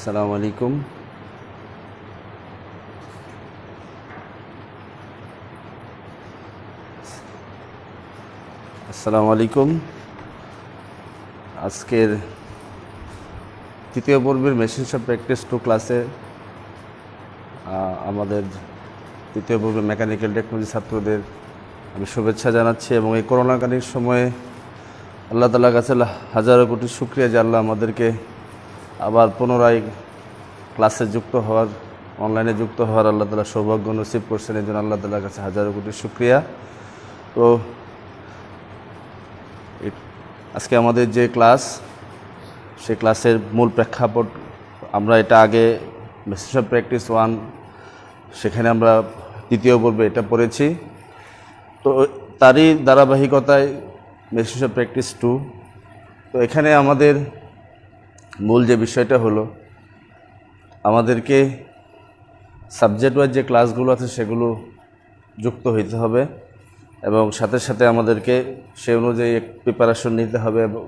আসসালামু আলাইকুম। আজকের তৃতীয় পর্বের মেশিন শপ প্র্যাকটিস 2 ক্লাসে আমাদের তৃতীয় পর্বে মেকানিক্যাল টেকনোলজি ছাত্রদের আমি শুভেচ্ছা জানাচ্ছি এবং এই করোনাকালীন সময়ে আল্লাহ তাআলার কাছে হাজারো কোটি শুকরিয়া যে আল্লাহ আমাদেরকে আবার পুনরায় ক্লাসে যুক্ত হওয়ার, অনলাইনে যুক্ত হওয়ার আল্লাহ তাআলা সৌভাগ্য নসিব করছেন। এই জন্য আল্লাহ তাআলার কাছে হাজারো কোটি শুকরিয়া। তো আজকে আমাদের যে ক্লাস, সেই ক্লাসের মূল প্রেক্ষাপট আমরা এটা আগে মেশিন শপ প্র্যাকটিস 1 সেখানে আমরা দ্বিতীয় পর্বে এটা পড়েছি। তো তারই ধারাবাহিকতায় মেশিন শপ প্র্যাকটিস 2। তো এখানে আমাদের মূল যে বিষয়টা হলো আমাদেরকে সাবজেক্ট ওয়াইজ যে ক্লাসগুলো আছে সেগুলো যুক্ত হইতে হবে এবং সাথে সাথে আমাদেরকে সে অনুযায়ী প্রিপারেশন নিতে হবে এবং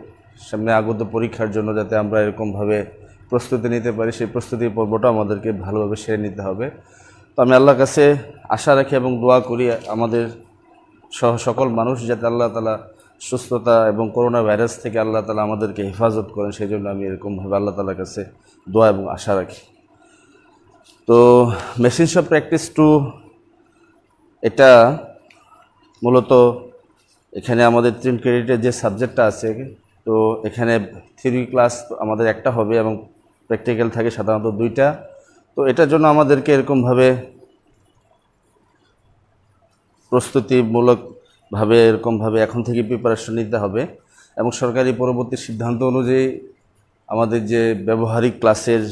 সামনে আগত পরীক্ষার জন্য যাতে আমরা এরকমভাবে প্রস্তুতি নিতে পারি, সেই প্রস্তুতির পর্বটা আমাদেরকে ভালোভাবে সেরে নিতে হবে। তো আমি আল্লাহর কাছে আশা রাখি এবং দোয়া করি আমাদের সকল মানুষ যাতে আল্লাহ তাআলা সুস্থতা এবং করোনা ভাইরাস থেকে আল্লাহ তাআলা আমাদেরকে হেফাজত করেন, সেই জন্য আমি এরকমভাবে আল্লাহ তাআলার কাছে দোয়া এবং আশা রাখি। তো মেশিন শপ প্র্যাকটিস 2 এটা মূলত এখানে আমাদের 3 ক্রেডিটের যে সাবজেক্টটা আছে, তো এখানে থিওরি ক্লাস আমাদের একটা হবে এবং প্র্যাকটিক্যাল থাকে সাধারণত 2টা। তো এটার জন্য আমাদেরকে এরকমভাবে প্রস্তুতিমূলকভাবে এরকমভাবে এখন থেকে প্রিপারেশন নিতে হবে এবং সরকারি পরবর্তী সিদ্ধান্ত অনুযায়ী আমাদের যে ব্যবহারিক ক্লাসের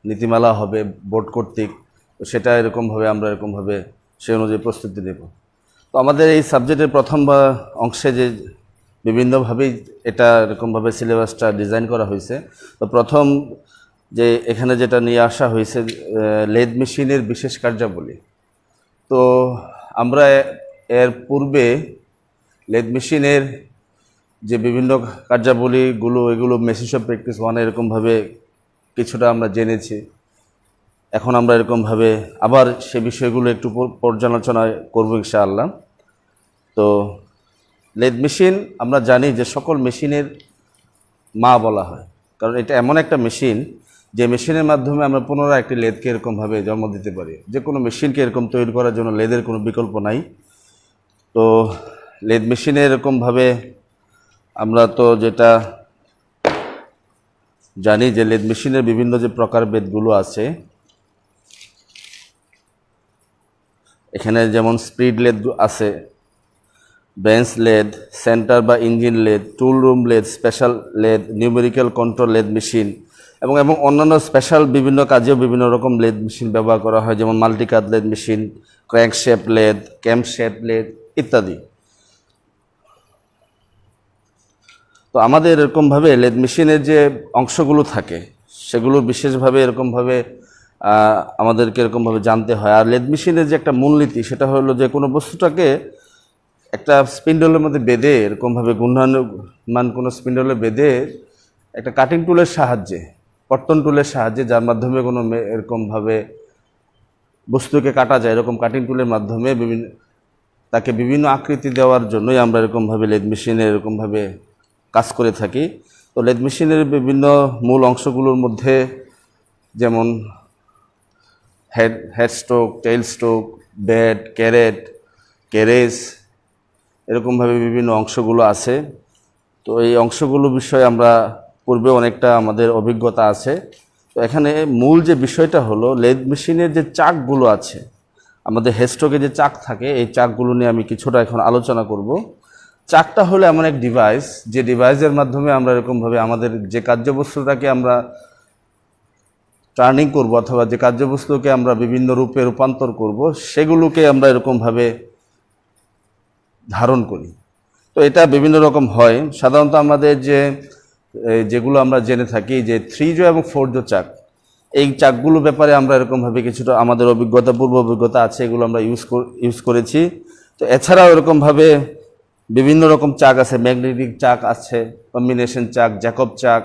নীতিমালা হবে বোর্ড কর্তৃক, তো সেটা এরকমভাবে আমরা এরকমভাবে সেই অনুযায়ী প্রস্তুতি নেব। তো আমাদের এই সাবজেক্টের প্রথম অংশে যে বিভিন্নভাবেই এটা এরকমভাবে সিলেবাসটা ডিজাইন করা হয়েছে। তো প্রথম যে এখানে যেটা নিয়ে আসা হয়েছে লেদ মেশিনের বিশেষ কার্যাবলী। তো আমরা এর পূর্বে লেদ মেশিনের যে বিভিন্ন কার্যাবলীগুলো এগুলো মেশিন শপ প্র্যাকটিস 1 এরকমভাবে কিছুটা আমরা জেনেছি। এখন আমরা এরকমভাবে আবার সে বিষয়গুলো একটু পর্যালোচনা করব ইনশাআল্লাহ। তো লেদ মেশিন আমরা জানি যে সকল মেশিনের মা বলা হয়, কারণ এটা এমন একটা মেশিন যে মেশিনের মাধ্যমে আমরা পুনরায় একটি লেদকে এরকমভাবে জন্ম দিতে পারি। যে কোনো মেশিনকে এরকম তৈরি করার জন্য লেদের কোনো বিকল্প নাই। তো লেদ মেশিনে এরকমভাবে আমরা তো যেটা জানি যে লেদ মেশিনের বিভিন্ন যে প্রকারভেদগুলো আছে, এখানে যেমন স্পিড লেদ আছে, বেঞ্চ লেদ, সেন্টার বা ইঞ্জিন লেদ, টুল room lathe, special lathe, numerical control lathe machine এবং অন্যান্য স্পেশাল বিভিন্ন কাজেও বিভিন্ন রকম লেদ মেশিন ব্যবহার করা হয়, যেমন multicut lathe machine, crank shape lathe, camp shape lathe ইত্যাদি। তো আমাদের এরকমভাবে লেদ মেশিনের যে অংশগুলো থাকে সেগুলো বিশেষভাবে এরকমভাবে আমাদেরকে এরকমভাবে জানতে হয়। আর লেদ মেশিনের যে একটা মূলনীতি সেটা হলো যে কোনো বস্তুটাকে একটা স্পিন্ডলের মধ্যে বেঁধে এরকমভাবে ঘূর্ণায়মান কোনো স্পিন্ডলে বেঁধে একটা কাটিং টুলের সাহায্যে, কর্তন টুলের সাহায্যে, যার মাধ্যমে কোনো এরকমভাবে বস্তুকে কাটা যায়, এরকম কাটিং টুলের মাধ্যমে তাকে বিভিন্ন আকৃতি দেওয়ার জন্যই আমরা এরকমভাবে লেদ মেশিনে এরকমভাবে কাজ করে থাকি। তো লেদ মেশিনের বিভিন্ন মূল অংশগুলোর মধ্যে যেমন head stroke, tail stroke, bed, carriage এরকমভাবে বিভিন্ন অংশগুলো আছে। তো এই অংশগুলো বিষয়ে আমরা পূর্বে অনেকটা আমাদের অভিজ্ঞতা আছে। তো এখানে মূল যে বিষয়টা হলো লেদ মেশিনের যে চাকগুলো আছে, আমাদের হেড স্ট্রোকে যে চাক থাকে, এই চাকগুলো নিয়ে আমি কিছুটা এখন আলোচনা করব। চাকটা হলো এমন এক ডিভাইস, যে ডিভাইসের মাধ্যমে আমরা এরকমভাবে আমাদের যে কার্যবস্তুটাকে আমরা টার্নিং করব অথবা যে কার্যবস্তুকে আমরা বিভিন্ন রূপে রূপান্তর করব সেগুলোকে আমরা এরকমভাবে ধারণ করি। তো এটা বিভিন্ন রকম হয়। সাধারণত আমাদের যেগুলো আমরা জেনে থাকি যে 3 জো এবং 4 জো চাক, এই চাকগুলো ব্যাপারে আমরা এরকমভাবে কিছুটা আমাদের পূর্ব অভিজ্ঞতা আছে, এগুলো আমরা ইউজ করেছি। তো এছাড়াও এরকমভাবে বিভিন্ন রকম চাক আছে, ম্যাগনেটিক চাক আছে, কম্বিনেশন চাক, জ্যাকব চাক,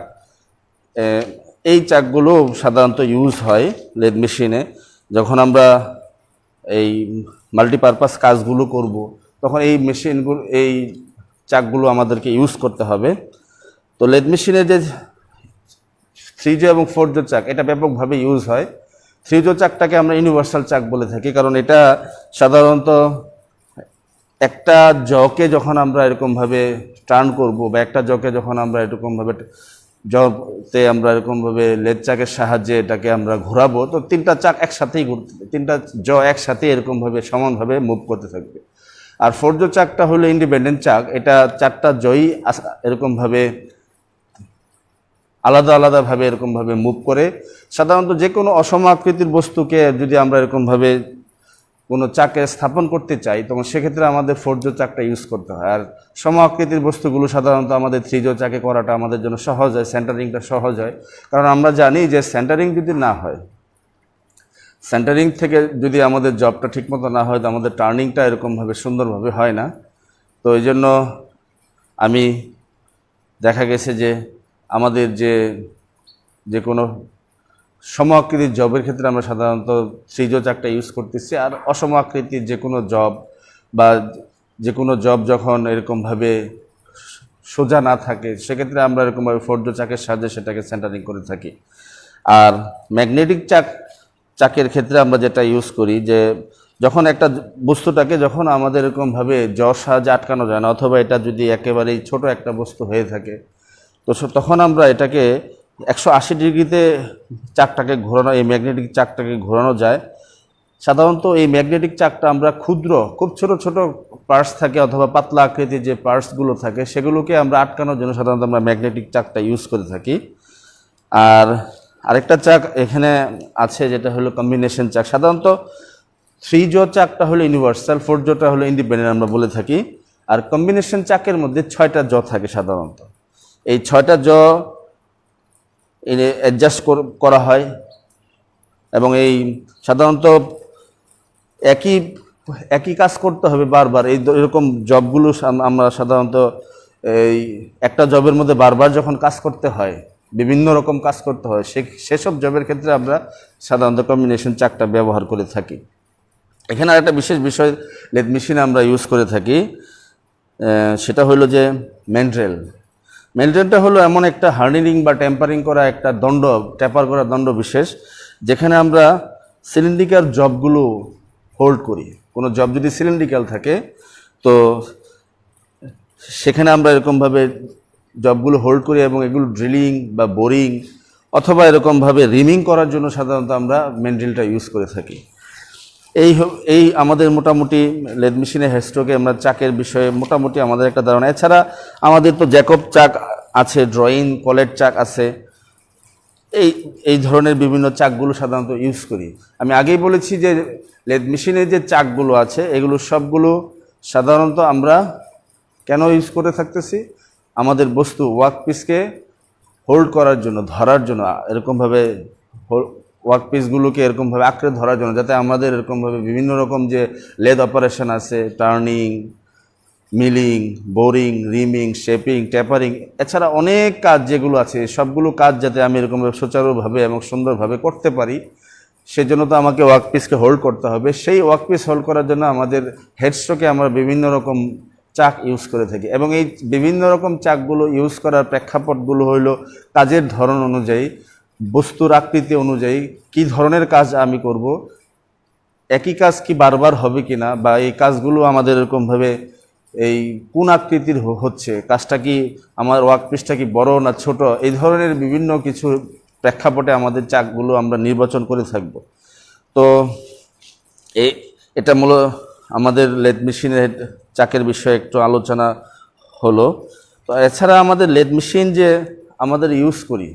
এই চাকগুলো সাধারণত ইউজ হয় লেদ মেশিনে। যখন আমরা এই মাল্টিপারপাস কাজগুলো করব তখন এই মেশিনগুলো, এই চাকগুলো আমাদেরকে ইউজ করতে হবে। তো লেদ মেশিনে যে 3 এবং 4 চাক, এটা ব্যাপকভাবে ইউজ হয়। 3 চাকটাকে আমরা ইউনিভার্সাল চাক বলে থাকি, কারণ এটা সাধারণত একটা জকে যখন আমরা এরকমভাবে টার্ন করব বা একটা জকে যখন আমরা এরকমভাবে জতে আমরা এরকমভাবে লেদ চাকের সাহায্যে এটাকে আমরা ঘোরাবো, তো 3টা চাক একসাথেই ঘুরতে, 3টা জ একসাথে এরকমভাবে সমানভাবে মুভ করতে থাকবে। আর 4 চাকটা হলো ইন্ডিপেন্ডেন্ট চাক, এটা 4টা জই এরকমভাবে আলাদা আলাদাভাবে এরকমভাবে মুভ করে। সাধারণত যে কোনো অসম আকৃতির বস্তুকে যদি আমরা এরকমভাবে কোনো চাকে স্থাপন করতে চাই, তখন সেক্ষেত্রে আমাদের 4 চাকটা ইউজ করতে হয়। আর সম আকৃতির বস্তুগুলো সাধারণত আমাদের 3 চাকে করাটা আমাদের জন্য সহজ হয়, সেন্টারিংটা সহজ হয়। কারণ আমরা জানি যে সেন্টারিং যদি না হয়, সেন্টারিং থেকে যদি আমাদের জবটা ঠিকমতো না হয়, তো আমাদের টার্নিংটা এরকমভাবে সুন্দরভাবে হয় না। তো এই জন্য আমি দেখা গেছে যে আমাদের যে কোনো সম আকৃতির জবের ক্ষেত্রে আমরা সাধারণত 3 চাকটা ইউজ করতেছি। আর অসম আকৃতির যে কোনো জব বা যে কোনো জব যখন এরকমভাবে সোজা না থাকে, সেক্ষেত্রে আমরা এরকমভাবে 4 চাকের সাহায্যে সেটাকে সেন্টারিং করে থাকি। আর ম্যাগনেটিক চাকের ক্ষেত্রে আমরা যেটা ইউজ করি, যে যখন একটা বস্তুটাকে যখন আমাদের এরকমভাবে জর সাহায্যে আটকানো যায় না, অথবা এটা যদি একেবারেই ছোট একটা বস্তু হয়ে থাকে, তো তখন আমরা এটাকে 180 ডিগ্রিতে চাকটাকে ঘোরানো, এই ম্যাগনেটিক চাকটাকে ঘোরানো যায়। সাধারণত এই ম্যাগনেটিক চাকটা আমরা ক্ষুদ্র, খুব ছোট ছোট পার্টস থাকে অথবা পাতলা আকৃতির যে পার্টসগুলো থাকে, সেগুলোকে আমরা আটকানোর জন্য সাধারণত আমরা ম্যাগনেটিক চাকটা ইউজ করে থাকি। আর আরেকটা চাক এখানে আছে, যেটা হলো কম্বিনেশন চাক। সাধারণত 3 চাকটা হলো ইউনিভার্সাল, 4 হলো ইন্ডিপেন্ডেন্ট আমরা বলে থাকি। আর কম্বিনেশন চাকের মধ্যে 6টা জ থাকে সাধারণত। এই 6টা জ অ্যাডজাস্ট করা হয়, এবং এই সাধারণত একই কাজ করতে হবে বারবার। এরকম জবগুলো আমরা সাধারণত এই একটা জবের মধ্যে বারবার যখন কাজ করতে হয়, বিভিন্ন রকম কাজ করতে হয়, সেসব জবের ক্ষেত্রে আমরা সাধারণত কম্বিনেশন চাকটা ব্যবহার করে থাকি। এখানে আরেকটা বিশেষ বিষয় লেদ মেশিনে আমরা ইউজ করে থাকি, সেটা হলো যে ম্যান্ড্রেল। ম্যান্ড্রেলটা হলো এমন একটা হার্ডেনিং বা টেম্পারিং করা একটা দণ্ড, ট্যাপার করা দণ্ড বিশেষ, যেখানে আমরা সিলিন্ড্রিক্যাল জবগুলো হোল্ড করি। কোনো জব যদি সিলিন্ড্রিক্যাল থাকে, তো সেখানে আমরা এরকমভাবে জবগুলো হোল্ড করি, এবং এগুলো ড্রিলিং বা বোরিং অথবা এরকমভাবে রিমিং করার জন্য সাধারণত আমরা ম্যান্ড্রেলটা ইউজ করে থাকি। এই আমাদের মোটামুটি লেদ মেশিনের হেডস্ট্রোকে আমরা চাকের বিষয়ে মোটামুটি আমাদের একটা ধারণা। এছাড়া আমাদের তো জ্যাকব চাক আছে, ড্রয়িং কলেট চাক আছে, এই ধরনের বিভিন্ন চাকগুলো সাধারণত ইউজ করি। আমি আগেই বলেছি যে লেদ মেশিনের যে চাকগুলো আছে, এগুলো সবগুলো সাধারণত আমরা কেন ইউজ করে থাকতেছি, আমাদের বস্তু ওয়ার্কপিসকে হোল্ড করার জন্য, ধরার জন্য, এরকমভাবে ওয়ার্কপিসগুলোকে এরকমভাবে আঁকড়ে ধরার জন্য, যাতে আমাদের এরকমভাবে বিভিন্ন রকম যে লেদ অপারেশন আছে, turning, milling, boring, rhyming, shaping, tapering, এছাড়া অনেক কাজ যেগুলো আছে, সবগুলো কাজ যাতে আমি এরকমভাবে সুচারুভাবে এবং সুন্দরভাবে করতে পারি, সেজন্য তো আমাকে ওয়ার্কপিসকে হোল্ড করতে হবে। সেই ওয়ার্কপিস হোল্ড করার জন্য আমাদের হেডস্ট্রোকে আমরা বিভিন্ন রকম চাক ইউজ করে থাকি, এবং এই বিভিন্ন রকম চাকগুলো ইউজ করার প্রেক্ষাপটগুলো হইল কাজের ধরন অনুযায়ী, বস্তুর আকৃতি অনুযায়ী, কী ধরনের কাজ আমি করব, একই কাজ কি বারবার হবে কি না, বা এই কাজগুলো আমাদের এরকমভাবে এই কোন আকৃতির হচ্ছে, কাজটা কি আমার ওয়ার্কপিসটা কি বড় না ছোট, এই ধরনের বিভিন্ন কিছু প্রেক্ষাপটে আমাদের চাকগুলো আমরা নির্বাচন করে থাকব। তো এটা মূলত আমাদের লেদ মেশিনের চাকের বিষয়ে একটু আলোচনা হলো। তো এছাড়া আমাদের লেদ মেশিন যে আমাদের ইউজ করি,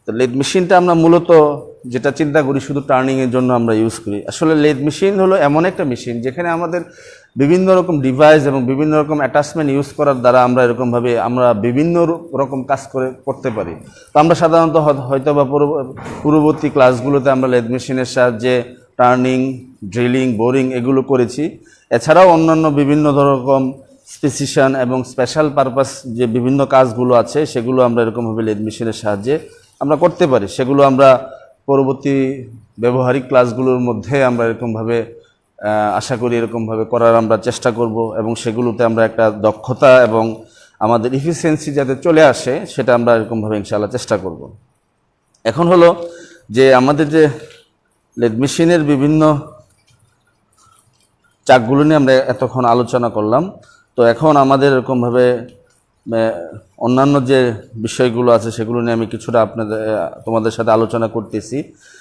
তো লেদ মেশিনটা আমরা মূলত যেটা চিন্তা করি শুধু টার্নিংয়ের জন্য আমরা ইউজ করি। আসলে লেদ মেশিন হলো এমন একটা মেশিন যেখানে আমাদের বিভিন্ন রকম ডিভাইস এবং বিভিন্ন রকম অ্যাটাচমেন্ট ইউজ করার দ্বারা আমরা এরকমভাবে আমরা বিভিন্ন রকম কাজ করতে পারি। তো আমরা সাধারণত হয়তো বা পূর্ববর্তী ক্লাসগুলোতে আমরা লেদ মেশিনের সাহায্যে টার্নিং, ড্রিলিং, বোরিং এগুলো করেছি। এছাড়াও অন্যান্য বিভিন্ন রকম স্পেসিশন এবং স্পেশাল পারপাস যে বিভিন্ন কাজগুলো আছে, সেগুলো আমরা এরকমভাবে লেদ মেশিনের সাহায্যে আমরা করতে পারি, সেগুলো আমরা পরবর্তী ব্যবহারিক ক্লাসগুলোর মধ্যে আমরা এরকমভাবে আশা করি এরকমভাবে করার আমরা চেষ্টা করব, এবং সেগুলোতে আমরা একটা দক্ষতা এবং আমাদের ইফিসিয়েন্সি যাতে চলে আসে সেটা আমরা এরকমভাবে ইনশাআল্লাহ চেষ্টা করব। এখন হলো যে আমাদের যে লেদ মেশিনের বিভিন্ন চাকগুলো নিয়ে আমরা এতক্ষণ আলোচনা করলাম, তো এখন আমাদের এরকমভাবে অন্যান্য যে বিষয়গুলো আছে সেগুলো নিয়ে আমি কিছুটা তোমাদের সাথে আলোচনা করতেছি।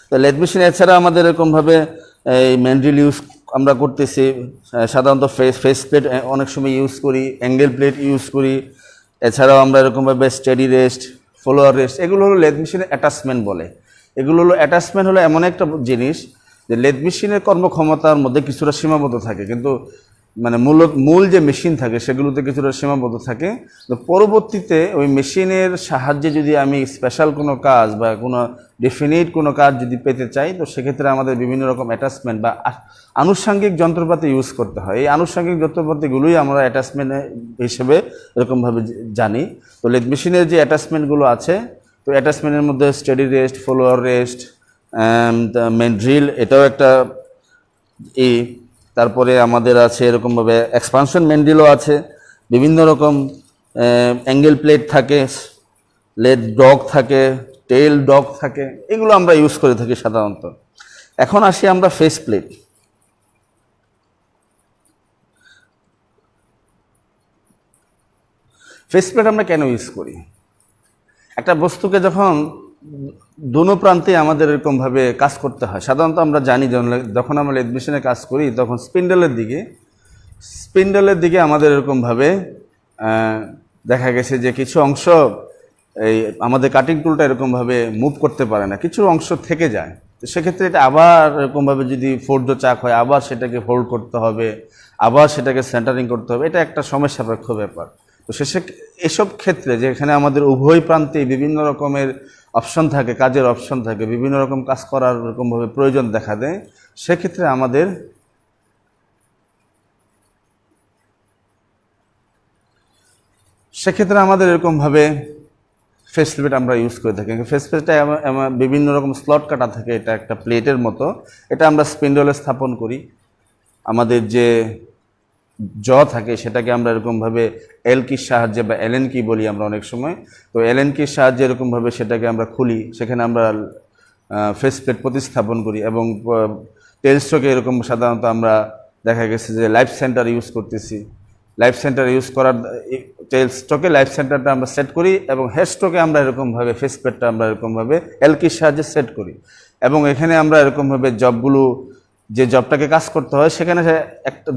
তো লেদ মেশিন এছাড়া আমাদের এরকমভাবে এই ম্যান্ড্রিল ইউজ আমরা করতেছি, সাধারণত ফেস প্লেট অনেক সময় ইউজ করি, অ্যাঙ্গেল প্লেট ইউজ করি, এছাড়াও আমরা এরকমভাবে স্টেডি রেস্ট, ফলোয়ার রেস্ট, এগুলো হলো লেদ মেশিনের অ্যাটাচমেন্ট বলে। এগুলো হলো অ্যাটাচমেন্ট হলো এমন একটা জিনিস যে লেদ মেশিনের কর্মক্ষমতার মধ্যে কিছুটা সীমাবদ্ধ থাকে, কিন্তু মানে মূল যে মেশিন থাকে সেগুলোতে কিছুটা সীমাবদ্ধ থাকে। তো পরবর্তীতে ওই মেশিনের সাহায্যে যদি আমি স্পেশাল কোনো কাজ বা কোনো ডেফিনিট কোনো কাজ যদি পেতে চাই, তো সেক্ষেত্রে আমাদের বিভিন্ন রকম অ্যাটাচমেন্ট বা আনুষঙ্গিক যন্ত্রপাতি ইউজ করতে হয়। এই আনুষঙ্গিক যন্ত্রপাতিগুলোই আমরা অ্যাটাচমেন্ট হিসেবে এরকমভাবে জানি। তো লেদ মেশিনের যে অ্যাটাচমেন্টগুলো আছে, তো অ্যাটাচমেন্টের মধ্যে steady rest, follower rest, mandrel, এটাও একটা তারপরে আমাদের আছে এরকমভাবে এক্সপানশন ম্যান্ড্রিলও আছে, বিভিন্ন রকম অ্যাঙ্গেল প্লেট থাকে, লেদ ডগ থাকে, টেল ডগ থাকে, এগুলো আমরা ইউজ করে থাকি সাধারণত। এখন আসি আমরা ফেস প্লেট। ফেস প্লেট আমরা কেন ইউজ করি? একটা বস্তুকে যখন দোনো প্রান্তে আমাদের এরকমভাবে কাজ করতে হয়, সাধারণত আমরা জানি যখন আমরা লেদ মেশিনে কাজ করি তখন স্পিন্ডলের দিকে আমাদের এরকমভাবে দেখা গেছে যে কিছু অংশ এই আমাদের কাটিং টুলটা এরকমভাবে মুভ করতে পারে না, কিছু অংশ থেকে যায়। তো সেক্ষেত্রে এটা আবার এরকমভাবে যদি ফোর্ড চাক হয়, আবার সেটাকে ফোল্ড করতে হবে, আবার সেটাকে সেন্টারিং করতে হবে, এটা একটা সময় সাপেক্ষ ব্যাপার। তো এসব ক্ষেত্রে যেখানে আমাদের উভয় প্রান্তে বিভিন্ন রকমের অপশন থাকে, কাজের অপশন থাকে, বিভিন্ন রকম কাজ করার এরকমভাবে প্রয়োজন দেখা দেয়, সেক্ষেত্রে আমাদের এরকমভাবে ফেস প্লেট আমরা ইউজ করে থাকি। ফেস প্লেটটা বিভিন্ন রকম স্লট কাটা থাকে, এটা একটা প্লেটের মতো, এটা আমরা স্পিন্ডলে স্থাপন করি। আমাদের যে জ থাকে সেটাকে আমরা এরকমভাবে এল কির সাহায্যে বা এলএন কি বলি আমরা অনেক সময়, তো এলএন কির সাহায্যে এরকমভাবে সেটাকে আমরা খুলি, সেখানে আমরা ফেস প্লেট প্রতিস্থাপন করি। এবং টেল স্ট্রোকে এরকম সাধারণত আমরা দেখা গেছে যে লাইফ সেন্টার ইউজ করতেছি, লাইফ সেন্টার ইউজ করার টেল স্ট্রোকে লাইফ সেন্টারটা আমরা সেট করি, এবং হেড স্ট্রোকে আমরা এরকমভাবে ফেস প্লেটটা আমরা এরকমভাবে এল কির সাহায্যে সেট করি। এবং এখানে আমরা এরকমভাবে জবগুলো যে জবটাকে কাজ করতে হয় সেখানে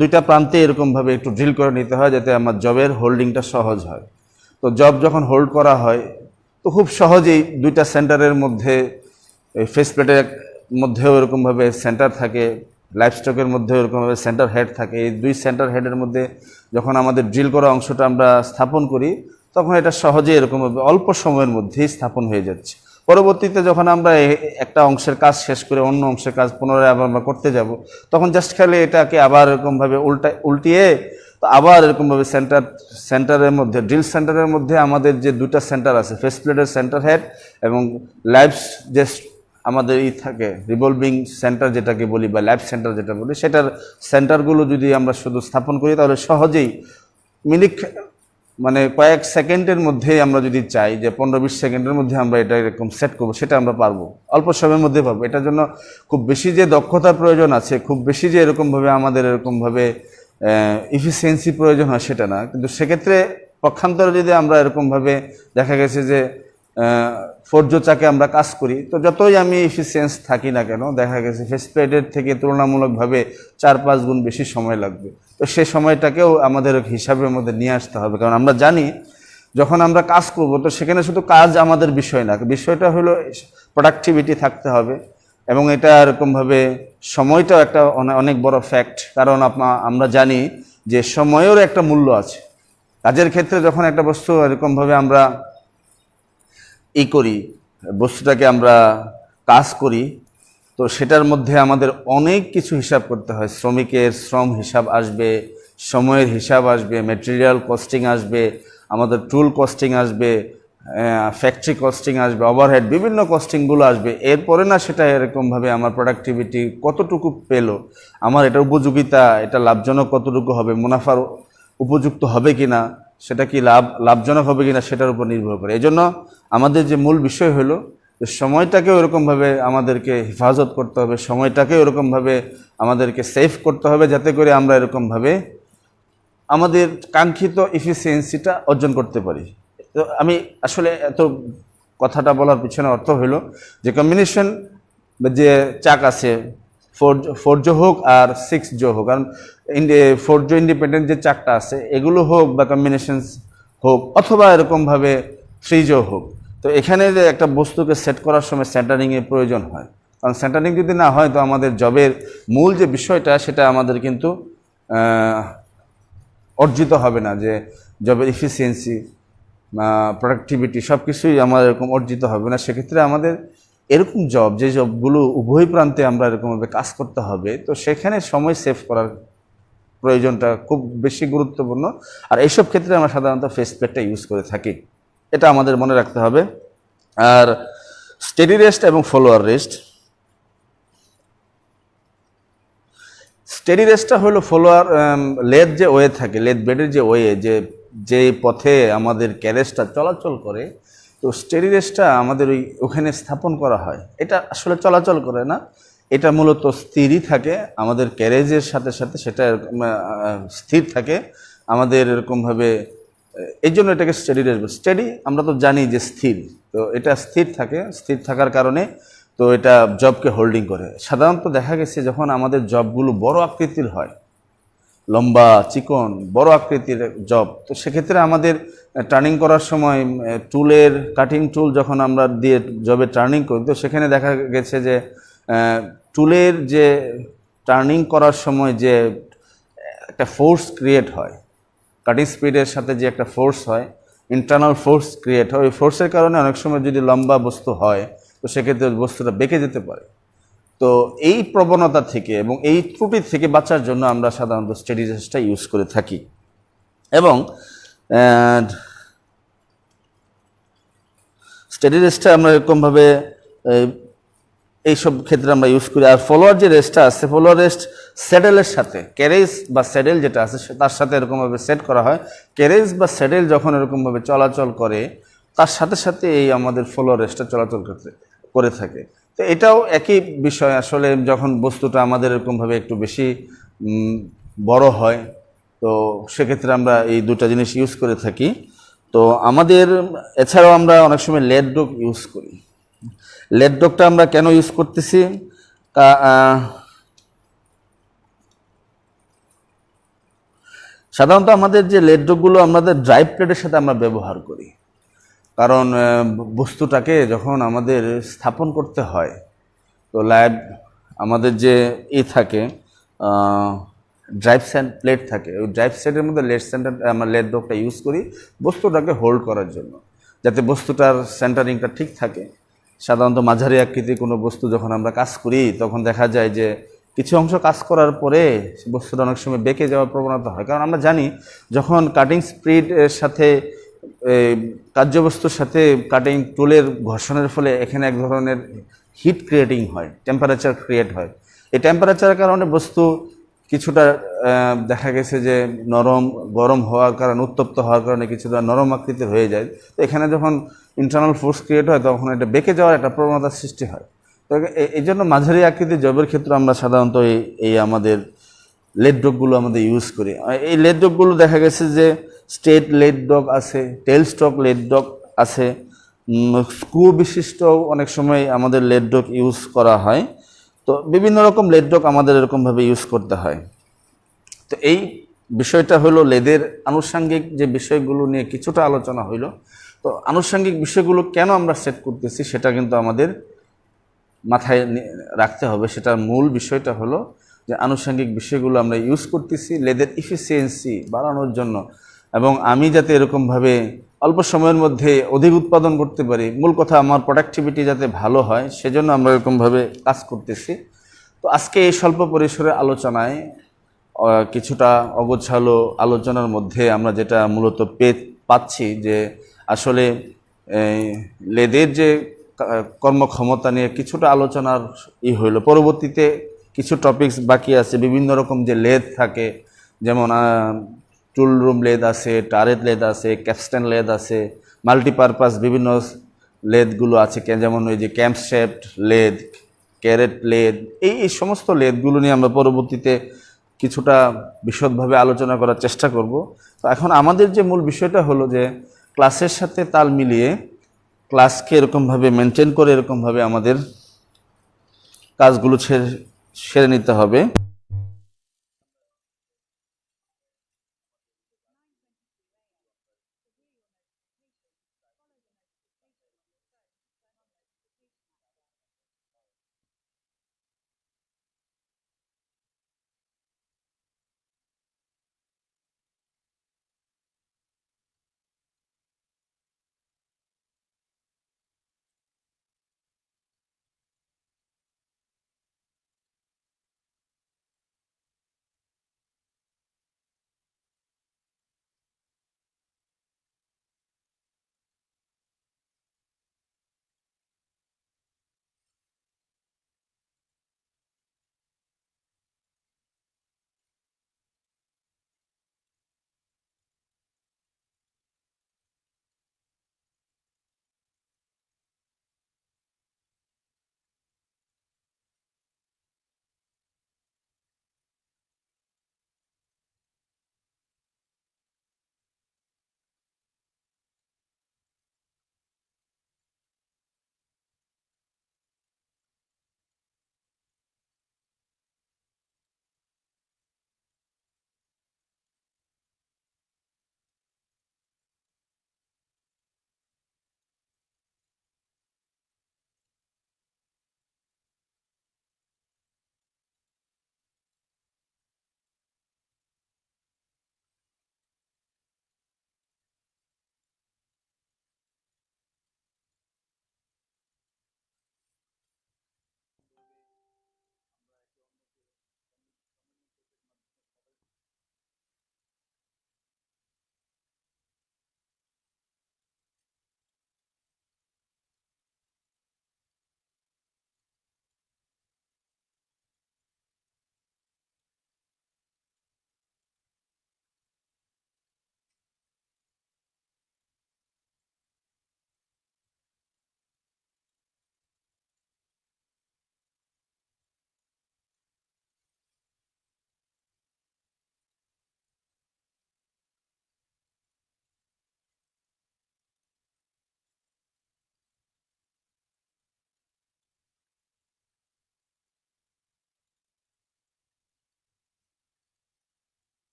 দুইটা প্রান্তে এরকমভাবে একটু ড্রিল করে নিতে হয় যাতে আমার জবের হোল্ডিংটা সহজ হয়। তো জব যখন হোল্ড করা হয় তো খুব সহজেই দুইটা সেন্টারের মধ্যে, ফেস প্লেটের মধ্যেও এরকমভাবে সেন্টার থাকে, লাইফ স্টকের মধ্যেও এরকমভাবে সেন্টার হেড থাকে। এই দুই সেন্টার হেডের মধ্যে যখন আমাদের ড্রিল করা অংশটা আমরা স্থাপন করি তখন এটা সহজেই এরকমভাবে অল্প সময়ের মধ্যেই স্থাপন হয়ে যাচ্ছে। পরবর্তীতে যখন আমরা একটা অংশের কাজ শেষ করে অন্য অংশের কাজ পুনরায় আবার আমরা করতে যাব, তখন জাস্ট খালি এটাকে আবার এরকমভাবে উল্টিয়ে তো আবার এরকমভাবে সেন্টারের মধ্যে, ড্রিল সেন্টারের মধ্যে আমাদের যে দুটা সেন্টার আছে, ফেস প্লেটের সেন্টার হেড এবং লাইফ যে আমাদের থাকে রিভলভিং সেন্টার যেটাকে বলি বা লাইফ সেন্টার যেটা বলি, সেটার সেন্টারগুলো যদি আমরা শুধু স্থাপন করি তাহলে সহজেই মানে কয়েক সেকেন্ডের মধ্যে আমরা যদি চাই যে 15-20 সেকেন্ডের মধ্যে আমরা এটা এরকম সেট করবো, সেটা আমরা পারবো, অল্প সময়ের মধ্যে পারবো। এটার জন্য খুব বেশি যে দক্ষতার প্রয়োজন আছে, খুব বেশি যে এরকমভাবে আমাদের এরকমভাবে ইফিসিয়েন্সি প্রয়োজন হয় সেটা না। কিন্তু সেক্ষেত্রে পক্ষান্তরে যদি আমরা এরকমভাবে দেখা গেছে যে ফোর্জ চাকে আমরা কাজ করি, তো যতই আমি ইফিসিয়েন্স থাকি না কেন দেখা গেছে ফেস প্লেটের থেকে তুলনামূলকভাবে 4-5 গুণ বেশি সময় লাগবে। তো সেই সময়টাকেও আমাদের হিসাবের মধ্যে নিয়ে আসতে হবে, কারণ আমরা জানি যখন আমরা কাজ করব তো সেখানে শুধু কাজ আমাদের বিষয় না, বিষয়টা হলো প্রোডাক্টিভিটি থাকতে হবে। এবং এটা এরকমভাবে সময়টাও একটা অনেক বড় ফ্যাক্ট, কারণ আমরা জানি যে সময়েরও একটা মূল্য আছে। কাজের ক্ষেত্রে যখন একটা বস্তু এরকমভাবে আমরা করি, বস্তুটাকে আমরা কাজ করি, তো সেটার মধ্যে আমাদের অনেক কিছু হিসাব করতে হয়। শ্রমিকের শ্রম হিসাব আসবে, সময়ের হিসাব আসবে, ম্যাটেরিয়াল কস্টিং আসবে, আমাদের টুল কস্টিং আসবে, ফ্যাক্টরি কস্টিং আসবে, ওভারহেড বিভিন্ন কস্টিংগুলো আসবে, এরপরে না সেটা এরকমভাবে আমার প্রোডাক্টিভিটি কতটুকু পেলো, আমার এটা উপযোগিতা, এটা লাভজনক কতটুকু হবে, মুনাফার উপযুক্ত হবে কি না, সেটা কি লাভজনক হবে কি না সেটার উপর নির্ভর করে। এই জন্য আমাদের যে মূল বিষয় হলো যে সময়টাকেও এরকমভাবে আমাদেরকে হেফাজত করতে হবে, সময়টাকেও এরকমভাবে আমাদেরকে সেভ করতে হবে, যাতে করে আমরা এরকমভাবে আমাদের কাঙ্ক্ষিত এফিসিয়েন্সিটা অর্জন করতে পারি। তো আমি আসলে এত কথাটা বলার পিছনে অর্থ হলো যে কম্বিনেশন যে চাক আছে, ফোর জো হোক আর 6 জো হোক, কারণ 4 জো ইন্ডিপেন্ডেন্ট যে চাকটা আছে এগুলো হোক বা কম্বিনেশনস হোক অথবা এরকমভাবে 3 জো হোক, তো এখানে যে একটা বস্তুকে সেট করার সময় সেন্টারিংয়ের প্রয়োজন হয়, কারণ সেন্টারিং যদি না হয় তো আমাদের জবের মূল যে বিষয়টা সেটা আমাদের কিন্তু অর্জিত হবে না, যে জবের এফিসিয়েন্সি, প্রোডাক্টিভিটি সব কিছুই আমার এরকম অর্জিত হবে না। সেক্ষেত্রে আমাদের এরকম জব, যে জবগুলো উভয় প্রান্তে আমরা এরকমভাবে কাজ করতে হবে, তো সেখানে সময় সেভ করার প্রয়োজনটা খুব বেশি গুরুত্বপূর্ণ। আর এইসব ক্ষেত্রে আমরা সাধারণত ফেস প্লেটটা ইউজ করে থাকি, এটা আমাদের মনে রাখতে হবে। আর স্টেডি রেস্ট এবং ফলোয়ার রেস্ট, স্টেডি রেস্টটা হলো ফলোয়ার লেদ যে ওয়ে থাকে, লেদ বেডের যে ওয়ে, যে পথে আমাদের ক্যারেজটা চলাচল করে, তো স্টেডি রেস্টটা আমাদের ওখানে স্থাপন করা হয়। এটা আসলে চলাচল করে না, এটা মূলত স্থিরই থাকে আমাদের ক্যারেজের সাথে সাথে, সেটা স্থির থাকে আমাদের এরকমভাবে, এই জন্য এটাকে স্টেডি রেস্ট। স্টেডি আমরা তো জানি যে স্থির, তো এটা স্থির থাকে, স্থির থাকার কারণে তো এটা জবকে হোল্ডিং করে। সাধারণত দেখা গেছে যখন আমাদের জবগুলো বড় আকৃতির হয়, লম্বা চিকন বড় আকৃতির জব, তো সেক্ষেত্রে আমাদের টার্নিং করার সময় টুলের কাটিং টুল যখন আমরা দিয়ে জবে টার্নিং করি, তো সেখানে দেখা গেছে যে টুলের যে টার্নিং করার সময় যে একটা ফোর্স ক্রিয়েট হয়, কাটিং স্পিডের সাথে যে একটা ফোর্স হয়, ইন্টারনাল ফোর্স ক্রিয়েট হয়, ওই ফোর্সের কারণে অনেক সময় যদি লম্বা বস্তু হয় তো সেক্ষেত্রে বস্তুটা বেঁকে যেতে পারে। তো এই প্রবণতা থেকে এবং এই ত্রুটি থেকে বাঁচার জন্য আমরা সাধারণত স্টেডি রেস্টটা ইউজ করে থাকি, এবং স্টেডি রেস্টটা আমরা এরকমভাবে এইসব ক্ষেত্রে আমরা ইউজ করি। আর ফলোয়ার যে রেস্টটা আছে, ফলোয়ার রেস্ট স্যাডেলের সাথে, ক্যারেজ বা স্যাডেল যেটা আছে তার সাথে এরকমভাবে সেট করা হয়। ক্যারেজ বা স্যাডেল যখন এরকমভাবে চলাচল করে তার সাথে সাথে এই আমাদের ফলোয়ার রেস্টটা চলাচল করে থাকে। তো এটাও একই বিষয়, আসলে যখন বস্তুটা আমাদের এরকমভাবে একটু বেশি বড় হয়, তো সেক্ষেত্রে আমরা এই দুটা জিনিস ইউজ করে থাকি। তো আমাদের এছাড়াও আমরা অনেক সময় লেড ডগ ইউজ করি। লেড ডগটা আমরা কেন ইউজ করতেছি, সাধারণত আমাদের যে লেড ডগগুলো আমাদের ড্রাইভ প্লেটের সাথে আমরা ব্যবহার করি, কারণ বস্তুটাকে যখন আমাদের স্থাপন করতে হয়, তো আমাদের যে থাকে ড্রাইভ প্লেট থাকে, ওই ড্রাইভ সেটের মধ্যে আমরা লেড ডগটা ইউজ করি বস্তুটাকে হোল্ড করার জন্য, যাতে বস্তুটার সেন্টারিংটা ঠিক থাকে। সাধারণত মাঝারি আকৃতির কোনো বস্তু যখন আমরা কাজ করি তখন দেখা যায় যে কিছু অংশ কাজ করার পরে বস্তুটা অনেক সময় বেঁকে যাওয়ার প্রবণতা হয়, কারণ আমরা জানি যখন কাটিং স্পিডের সাথে কার্যবস্তুর সাথে কাটিং টুলের ঘর্ষণের ফলে এখানে এক ধরনের হিট ক্রিয়েটিং হয়, টেম্পারেচার ক্রিয়েট হয়। এই টেম্পারেচারের কারণে বস্তু কিছুটা দেখা গেছে যে গরম হওয়ার কারণে, উত্তপ্ত হওয়ার কারণে কিছুটা নরম আকৃতির হয়ে যায়। তো এখানে যখন ইন্টারনাল ফোর্স ক্রিয়েট হয় তখন এটা বেঁকে যাওয়ার একটা প্রবণতার সৃষ্টি হয়। তো এই জন্য মাঝারি আকৃতির জবের ক্ষেত্রে আমরা সাধারণত এই আমাদের লেড ডগগুলো আমাদের ইউজ করি। এই লেড ডগগুলো দেখা গেছে যে স্ট্রেট লেড ডগ আছে, টেল স্টক লেড ডগ আছে, স্ক্রু বিশিষ্ট অনেক সময় আমাদের লেড ডগ ইউজ করা হয়। তো বিভিন্ন রকম লেড ডগ আমাদের এরকমভাবে ইউজ করতে হয়। তো এই বিষয়টা হলো লেদের আনুষঙ্গিক যে বিষয়গুলো নিয়ে কিছুটা আলোচনা হইলো। তো আনুষঙ্গিক বিষয়গুলো কেন আমরা সেট করতেছি সেটা কিন্তু আমাদের মাথায় রাখতে হবে। সেটার মূল বিষয়টা হলো যে আনুষঙ্গিক বিষয়গুলো আমরা ইউজ করতেছি লেদের এফিসিয়েন্সি বাড়ানোর জন্য, এবং আমি যাতে এরকমভাবে অল্প সময়ের মধ্যে অধিক উৎপাদন করতে পারি, মূল কথা আমার প্রোডাক্টিভিটি যাতে ভালো হয়, সেজন্য আমরা এরকমভাবে কাজ করতেছি। তো আজকে এই স্বল্প পরিসরের আলোচনায় কিছুটা অগোছালো আলোচনার মধ্যে আমরা যেটা মূলত পাচ্ছি যে আসলে লেদের যে কর্মক্ষমতা নিয়ে কিছুটা আলোচনার হইলো। পরবর্তীতে কিছু টপিকস বাকি আছে, বিভিন্ন রকম যে লেদ থাকে, যেমন টুল রুম লেদ আছে, টারেট লেদ আছে, ক্যাপস্ট্যান লেদ আছে, মাল্টিপারপাস বিভিন্ন লেদগুলো আছে, যেমন ওই যে ক্যাম্প শেফট লেদ, ক্যারেট লেদ, এই সমস্ত লেদগুলো নিয়ে আমরা পরবর্তীতে কিছুটা বিশদভাবে আলোচনা করার চেষ্টা করব। তো এখন আমাদের যে মূল বিষয়টা হলো যে ক্লাসের সাথে তাল মিলিয়ে ক্লাসকে এরকমভাবে মেনটেন করে এরকমভাবে আমাদের কাজগুলো সেরে নিতে হবে।